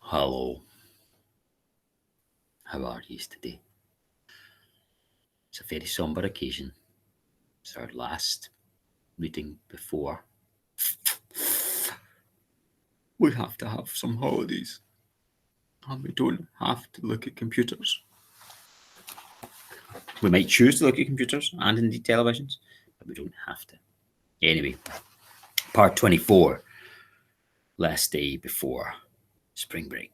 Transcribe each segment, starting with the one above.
Hello, how are you today? It's a very sombre occasion. It's our last meeting before we have to have some holidays and we don't have to look at computers. We might choose to look at computers and indeed televisions, but we don't have to. Anyway, part 24, last day before spring break.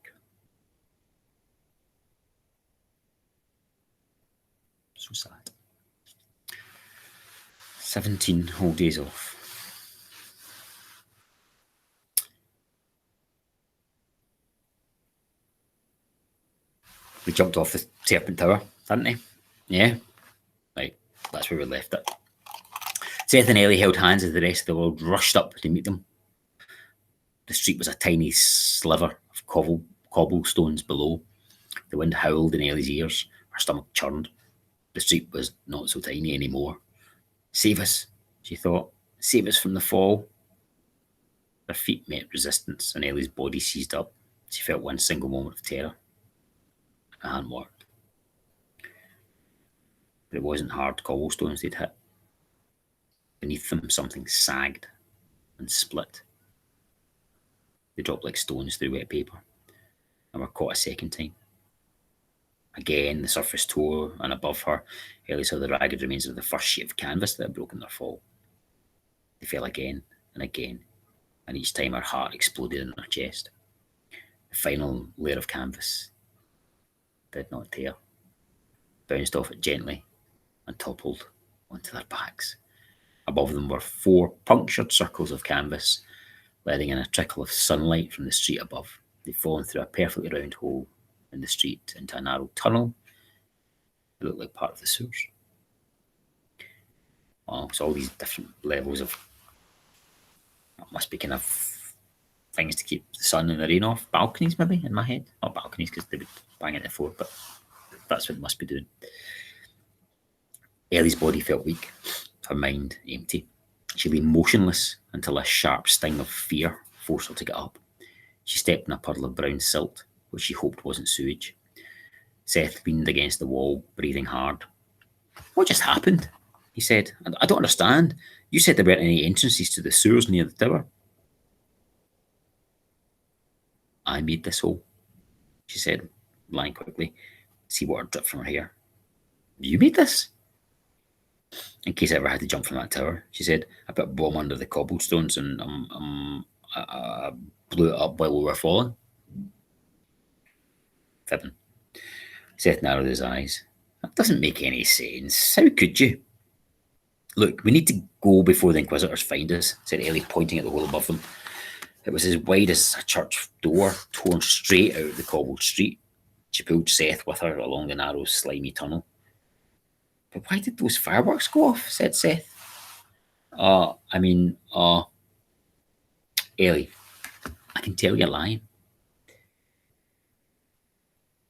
So sad. 17 whole days off. We jumped off the Serpent Tower, didn't they? Yeah. Right, that's where we left it. Seth and Ellie held hands as the rest of the world rushed up to meet them. The street was a tiny sliver of cobblestones below. The wind howled in Ellie's ears. Her stomach churned. The street was not so tiny anymore. Save us, she thought. Save us from the fall. Her feet met resistance and Ellie's body seized up. She felt one single moment of terror. It hadn't worked. But it wasn't hard cobblestones they'd hit. Beneath them, something sagged and split. They dropped like stones through wet paper and were caught a second time. Again, the surface tore, and above her, Ellie saw the ragged remains of the first sheet of canvas that had broken their fall. They fell again and again, and each time her heart exploded in her chest. The final layer of canvas did not tear, bounced off it gently, and toppled onto their backs. Above them were 4 punctured circles of canvas, letting in a trickle of sunlight from the street above. They'd fallen through a perfectly round hole in the street into a narrow tunnel. It looked like part of the sewers. Well, it's all these different levels of, must be kind of things to keep the sun and the rain off. Balconies, maybe, in my head. Not balconies, because they would bang it before, but that's what it must be doing. Ellie's body felt weak, her mind empty. She lay motionless until a sharp sting of fear forced her to get up. She stepped in a puddle of brown silt, which she hoped wasn't sewage. Seth leaned against the wall, breathing hard. What just happened? He said. I don't understand. You said there weren't any entrances to the sewers near the tower. I made this hole, she said, lying quickly. Seawater dripped from her hair. You made this? In case I ever had to jump from that tower, she said. I put a bomb under the cobblestones and I blew it up while we were falling. Fibbing. Seth narrowed his eyes. That doesn't make any sense. How could you? Look, we need to go before the Inquisitors find us, said Ellie, pointing at the hole above them. It was as wide as a church door, torn straight out of the cobbled street. She pulled Seth with her along the narrow, slimy tunnel. But why did those fireworks go off? Said Seth. Ellie, I can tell you're lying.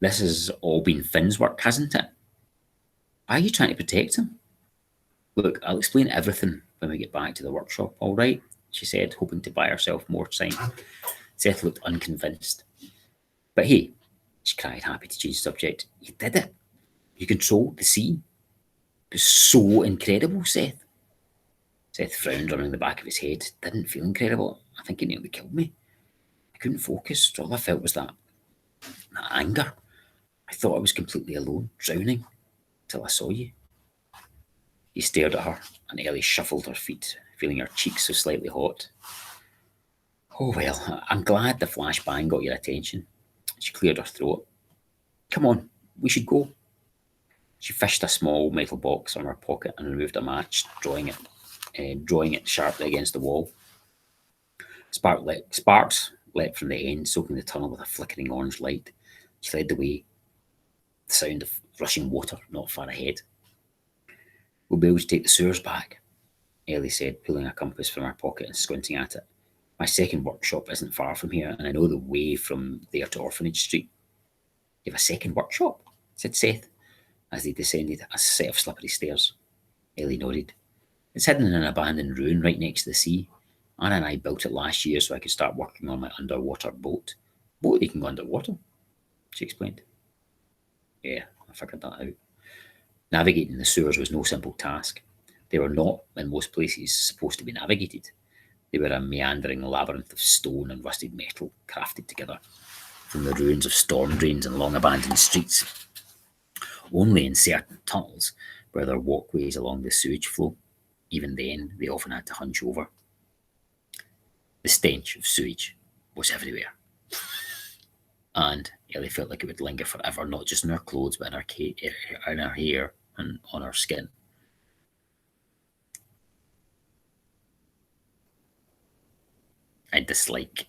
This has all been Finn's work, hasn't it? Why are you trying to protect him? Look, I'll explain everything when we get back to the workshop, all right? She said, hoping to buy herself more time. Seth looked unconvinced. But hey, she cried, happy to change the subject. You did it. You controlled the sea. It was so incredible, Seth. Seth frowned, running the back of his head. Didn't feel incredible. I think it nearly killed me. I couldn't focus. All I felt was that anger. I thought I was completely alone, drowning, till I saw you. He stared at her, and Ellie shuffled her feet, feeling her cheeks so slightly hot. Oh well, I'm glad the flashbang got your attention. She cleared her throat. Come on, we should go. She fished a small metal box from her pocket and removed a match, drawing it sharply against the wall. Sparks leapt from the end, soaking the tunnel with a flickering orange light. She led the way, the sound of rushing water not far ahead. We'll be able to take the sewers back, Ellie said, pulling a compass from her pocket and squinting at it. My second workshop isn't far from here, and I know the way from there to Orphanage Street. You have a second workshop? Said Seth, as they descended a set of slippery stairs. Ellie nodded. It's hidden in an abandoned ruin right next to the sea. Anna and I built it last year so I could start working on my underwater boat. Boat they can go underwater, she explained. Yeah, I figured that out. Navigating the sewers was no simple task. They were not, in most places, supposed to be navigated. They were a meandering labyrinth of stone and rusted metal crafted together from the ruins of storm drains and long abandoned streets. Only in certain tunnels were there walkways along the sewage flow. Even then, they often had to hunch over. The stench of sewage was everywhere, and Ellie felt like it would linger forever, not just in her clothes, but in her hair and on her skin. I dislike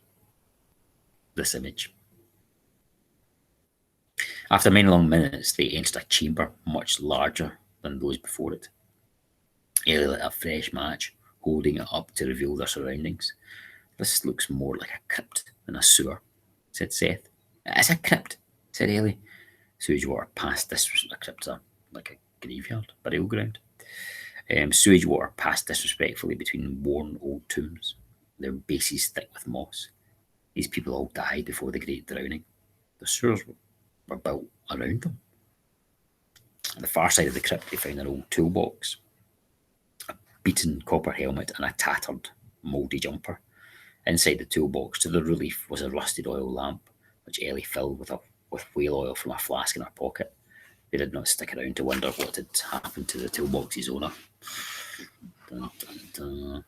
this image. After many long minutes, they entered a chamber much larger than those before it. Ellie lit a fresh match, holding it up to reveal their surroundings. This looks more like a crypt than a sewer, said Seth. It's a crypt, said Ellie. Sewage water passed this a crypt, like a graveyard, burial ground. Sewage water passed disrespectfully between worn old tombs, their bases thick with moss. These people all died before the Great Drowning. The sewers were built around them. At the far side of the crypt, they found an old toolbox, a beaten copper helmet, and a tattered, mouldy jumper. Inside the toolbox, to the relief, was a rusted oil lamp, which Ellie filled with whale oil from a flask in her pocket. They did not stick around to wonder what had happened to the toolbox's owner. Dun, dun, dun.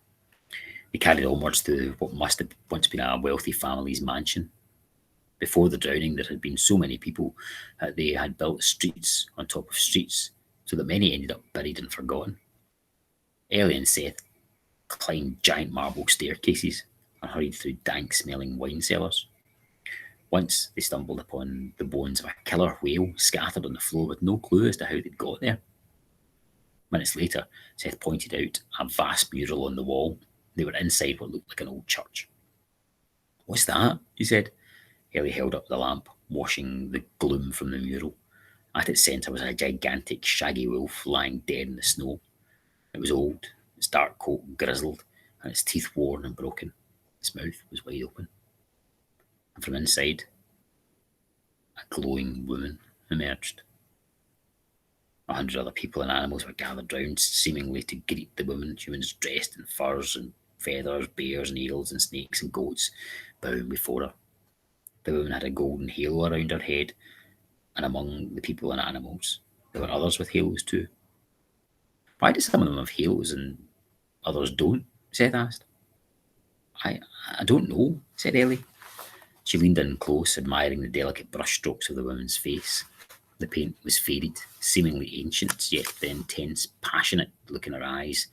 They carried onwards to what must have once been a wealthy family's mansion. Before the drowning, there had been so many people that they had built streets on top of streets, so that many ended up buried and forgotten. Ellie and Seth climbed giant marble staircases and hurried through dank-smelling wine cellars. Once they stumbled upon the bones of a killer whale scattered on the floor with no clue as to how they'd got there. Minutes later, Seth pointed out a vast mural on the wall. They were inside what looked like an old church. What's that? He said. Ellie held up the lamp, washing the gloom from the mural. At its centre was a gigantic, shaggy wolf lying dead in the snow. It was old, its dark coat grizzled, and its teeth worn and broken. Its mouth was wide open. And from inside, a glowing woman emerged. 100 other people and animals were gathered round, seemingly to greet the woman. Humans dressed in furs and feathers, bears and eels and snakes and goats, bowing before her. The woman had a golden halo around her head, and among the people and animals, there were others with halos too. Why do some of them have halos and others don't? Seth asked. I don't know, said Ellie. She leaned in close, admiring the delicate brushstrokes of the woman's face. The paint was faded, seemingly ancient, yet the intense, passionate look in her eyes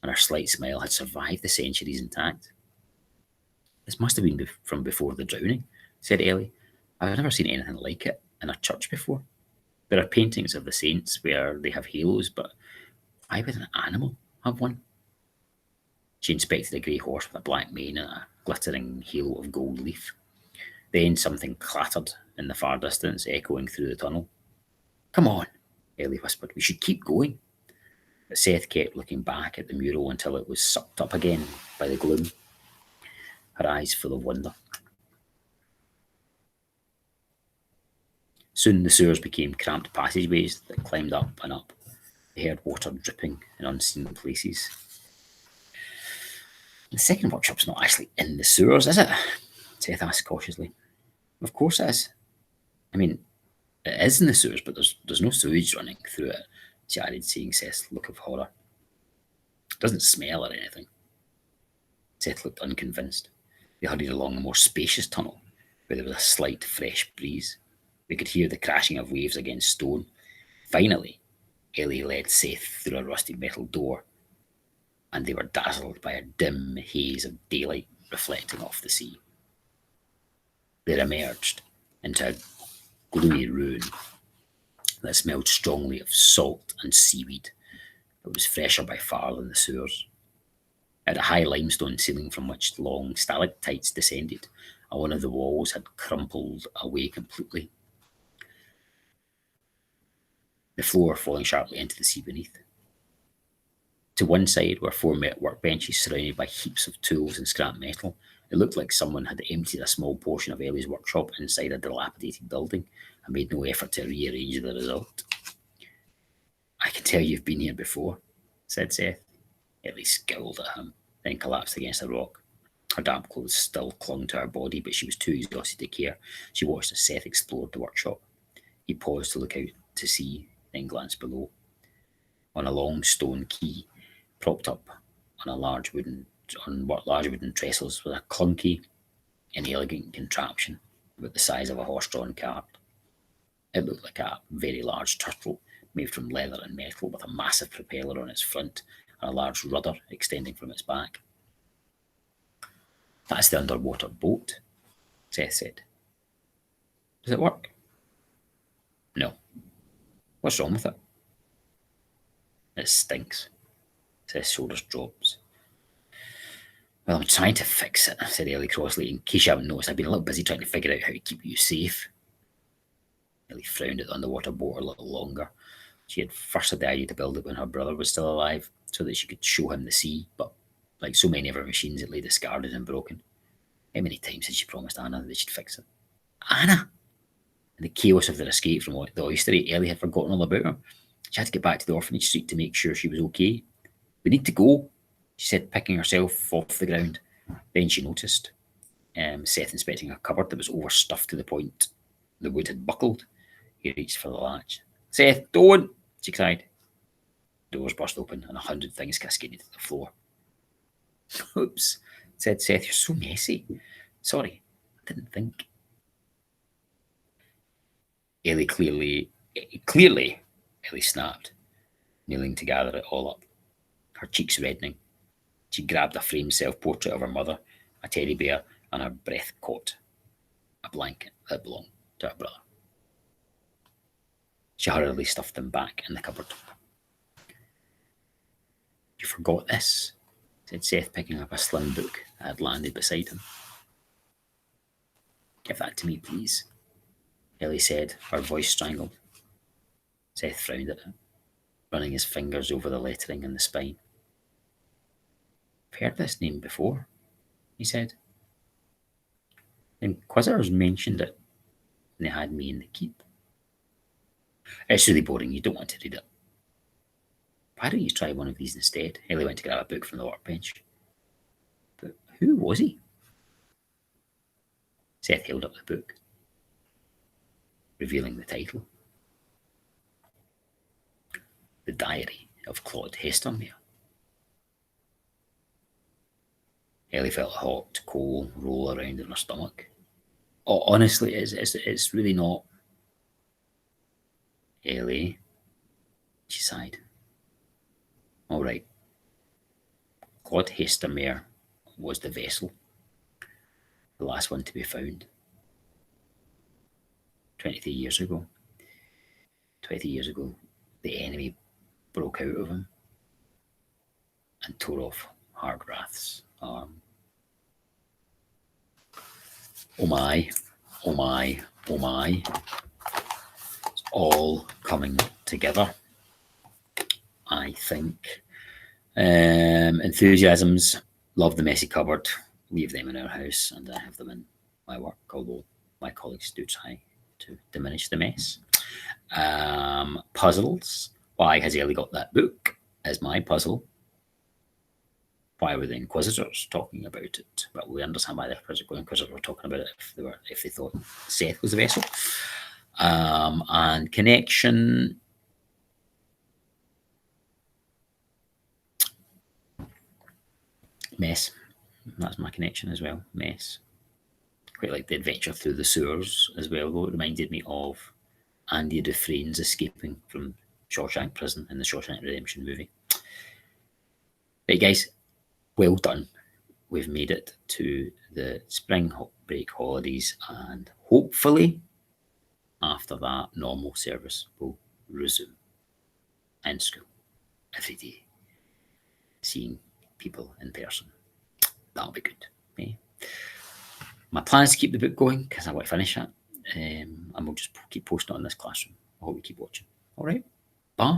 and her slight smile had survived the centuries intact. This must have been from before the drowning, said Ellie. I've never seen anything like it in a church before. There are paintings of the saints where they have halos, but why would an animal have one? She inspected a grey horse with a black mane and a glittering halo of gold leaf. Then something clattered in the far distance, echoing through the tunnel. Come on, Ellie whispered. We should keep going. But Seth kept looking back at the mural until it was sucked up again by the gloom, her eyes full of wonder. Soon the sewers became cramped passageways that climbed up and up. They heard water dripping in unseen places. The second workshop's not actually in the sewers, is it? Seth asked cautiously. Of course it is. I mean, it is in the sewers, but there's no sewage running through it, she added, seeing Seth's look of horror. It doesn't smell or anything. Seth looked unconvinced. They hurried along a more spacious tunnel, where there was a slight fresh breeze. They could hear the crashing of waves against stone. Finally, Ellie led Seth through a rusted metal door, and they were dazzled by a dim haze of daylight reflecting off the sea. They emerged into a gloomy ruin that smelled strongly of salt and seaweed, but was fresher by far than the sewers. It had a high limestone ceiling from which long stalactites descended, and one of the walls had crumpled away completely, the floor falling sharply into the sea beneath. To one side were four workbenches surrounded by heaps of tools and scrap metal. It looked like someone had emptied a small portion of Ellie's workshop inside a dilapidated building and made no effort to rearrange the result. I can tell you've been here before, said Seth. Ellie scowled at him, then collapsed against a rock. Her damp clothes still clung to her body, but she was too exhausted to care. She watched as Seth explored the workshop. He paused to look out to sea, then glanced below. On a long stone quay, propped up on large wooden trestles, was a clunky, inelegant contraption about the size of a horse-drawn cart. It looked like a very large turtle made from leather and metal, with a massive propeller on its front and a large rudder extending from its back. That's the underwater boat, Seth said. Does it work? No. What's wrong with it? It stinks. Seth's shoulders dropped. Well, I'm trying to fix it, said Ellie crossly. In case you haven't noticed, I've been a little busy trying to figure out how to keep you safe. Ellie frowned at the underwater boat a little longer. She had first had the idea to build it when her brother was still alive, so that she could show him the sea, but like so many of her machines, it lay discarded and broken. How many times had she promised Anna that she'd fix it? Anna! In the chaos of their escape from the oystery, Ellie had forgotten all about her. She had to get back to the orphanage street to make sure she was okay. We need to go, she said, picking herself off the ground. Then she noticed Seth inspecting a cupboard that was overstuffed to the point the wood had buckled. He reached for the latch. Seth, don't! She cried. Doors burst open and 100 things cascaded to the floor. Oops, said Seth, you're so messy. Sorry, I didn't think. Ellie clearly, Ellie snapped, kneeling to gather it all up, her cheeks reddening. She grabbed a framed self-portrait of her mother, a teddy bear, and her breath caught a blanket that belonged to her brother. She hurriedly stuffed them back in the cupboard. You forgot this, said Seth, picking up a slim book that had landed beside him. Give that to me, please, Ellie said, her voice strangled. Seth frowned at it, running his fingers over the lettering and the spine. I've heard this name before, he said. The Inquisitors mentioned it when they had me in the keep. It's really boring, you don't want to read it. Why don't you try one of these instead? Ellie went to grab a book from the workbench. But who was he? Seth held up the book, revealing the title. The Diary of Claude Hestermere. Ellie felt a hot coal roll around in her stomach. Oh, honestly, it's really not. Ellie, she sighed. All right. Claude Hestermere was the vessel, the last one to be found. 23 years ago. 20 years ago, the enemy broke out of him and tore off Hardwrath's arm. Oh my, oh my, oh my. It's all coming together, I think. Enthusiasms, love the messy cupboard, leave them in our house, and I have them in my work, although my colleagues do try to diminish the mess. Puzzles. Why has Ellie got that book as my puzzle? Why were the Inquisitors talking about it? Well, we understand why the Inquisitors were talking about it if they thought Seth was the vessel. And connection. Mess. That's my connection as well. Mess. Quite like the adventure through the sewers as well, though it reminded me of Andy Dufresne's escaping from Shawshank Prison in the Shawshank Redemption movie. Right, guys, well done. We've made it to the spring break holidays, and hopefully after that, normal service will resume in school every day, seeing people in person. That'll be good. Eh? My plan is to keep the book going because I want to finish it, and we'll just keep posting on this classroom. I hope you keep watching. All right, bye.